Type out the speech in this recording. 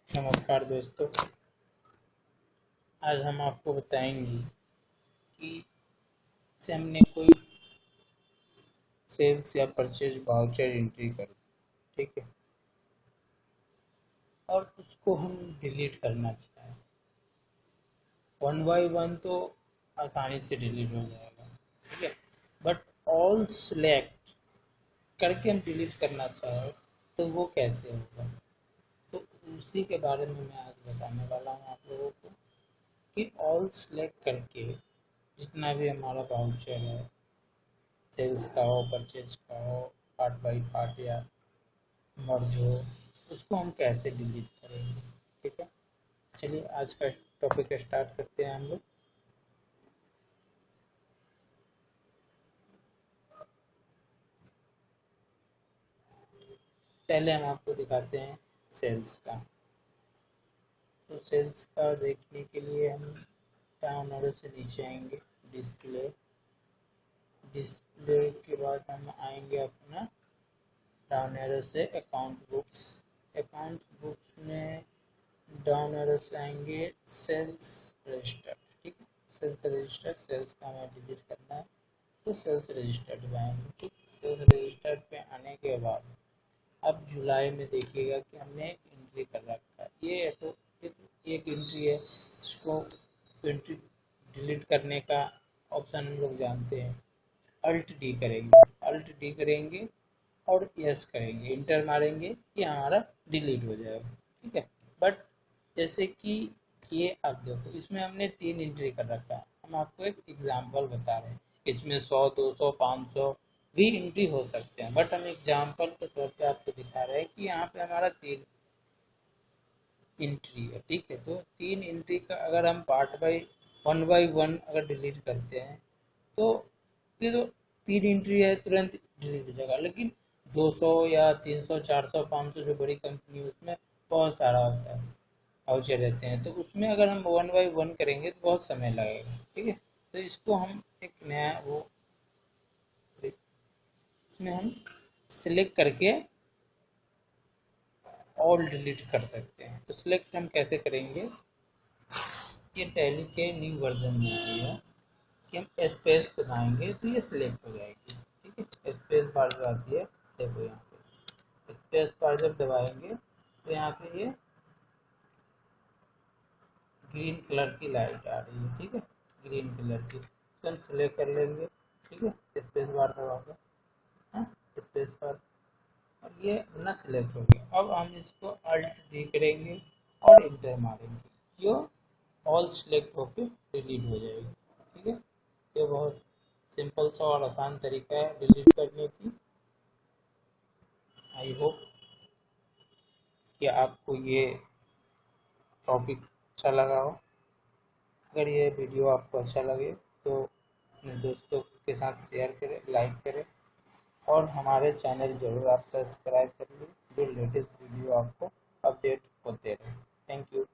नमस्कार दोस्तों। आज हम आपको बताएंगे कि से हमने कोई सेल्स या परचेज वाउचर एंट्री कर, ठीक है, और उसको हम डिलीट करना चाहें। वन बाय वन तो आसानी से डिलीट हो जाएगा, ठीक है, बट ऑल सिलेक्ट करके हम डिलीट करना चाहें तो वो कैसे होगा। तो उसी के बारे में मैं आज बताने वाला हूँ आप लोगों को कि ऑल सिलेक्ट करके जितना भी हमारा वाउचर है, सेल्स का हो, परचेज का हो, पार्ट बाई पार्ट या मर्ज हो, उसको हम कैसे डिलीट करेंगे। ठीक है, चलिए आज का टॉपिक स्टार्ट करते हैं हम लोग। पहले हम आपको दिखाते हैं सेल्स का। तो सेल्स का देखने के लिए हम डाउन एरो से नीचे आएंगे, डिस्प्ले। डिस्प्ले के बाद हम आएंगे अपना डाउन एरो से अकाउंट बुक्स। अकाउंट बुक्स में डाउन एरो से आएंगे सेल्स रजिस्टर। ठीक है, सेल्स रजिस्टर, सेल्स का हमें डिलीट करना है तो सेल्स रजिस्टर दबाएंगे। ठीक, सेल्स रजिस्टर पे आने के बाद अब जुलाई में देखिएगा कि हमने एक एंट्री कर रखा है। ये तो एक एंट्री है, इसको एंट्री डिलीट करने का ऑप्शन हम लोग जानते हैं। अल्ट डी करेंगे, अल्ट डी करेंगे और यस करेंगे, इंटर मारेंगे कि हमारा डिलीट हो जाएगा। ठीक है, बट जैसे कि ये आप देखो, इसमें हमने 3 एंट्री कर रखा है। हम आपको एक एग्जांपल बता रहे हैं, इसमें 100, 200, 500 भी एंट्री हो सकते हैं, बट हम एग्जांपल के तौर पे आपको दिखा रहे हैं कि यहाँ पे हमारा 3 एंट्री है। ठीक है, तो 3 एंट्री का अगर हम वन बाई वन अगर डिलीट करते हैं तो ये तो 3 एंट्री है, तुरंत डिलीट हो जाएगा। लेकिन 200 या 300, 400, 500 जो बड़ी कंपनी है उसमें बहुत सारा होता है, वाउचर रहते हैं, तो उसमें अगर हम वन बाई वन करेंगे तो बहुत समय लगेगा। ठीक है, तो इसको हम एक नया वो इसमें हम सिलेक्ट करके ऑल डिलीट कर सकते हैं। तो सिलेक्ट हम कैसे करेंगे, ये टैली के न्यू वर्जन में है कि हम स्पेस दबाएंगे तो ये सिलेक्ट हो जाएगी। ठीक है, स्पेस बार जो आती है, देखो यहाँ पे स्पेस बार जब दबाएंगे तो यहाँ पे ये ग्रीन कलर की लाइट आ रही है। ठीक है, ग्रीन कलर की, इसको हम सिलेक्ट कर लेंगे। ठीक है, स्पेस बार दबा के, हाँ, स्पेस बार, और ये अपना सिलेक्ट हो गया। अब हम इसको अल्ट डी करेंगे और इंटर मारेंगे, जो ऑल सिलेक्ट होकर डिलीट हो जाएगी। ठीक है, ये बहुत सिंपल सा और आसान तरीका है डिलीट करने की। आई होप कि आपको ये टॉपिक अच्छा लगा हो। अगर ये वीडियो आपको अच्छा लगे तो अपने दोस्तों के साथ शेयर करें, लाइक करें, और हमारे चैनल जरूर आप सब्सक्राइब करिए, जो लेटेस्ट वीडियो आपको अपडेट होते रहे। Thank you.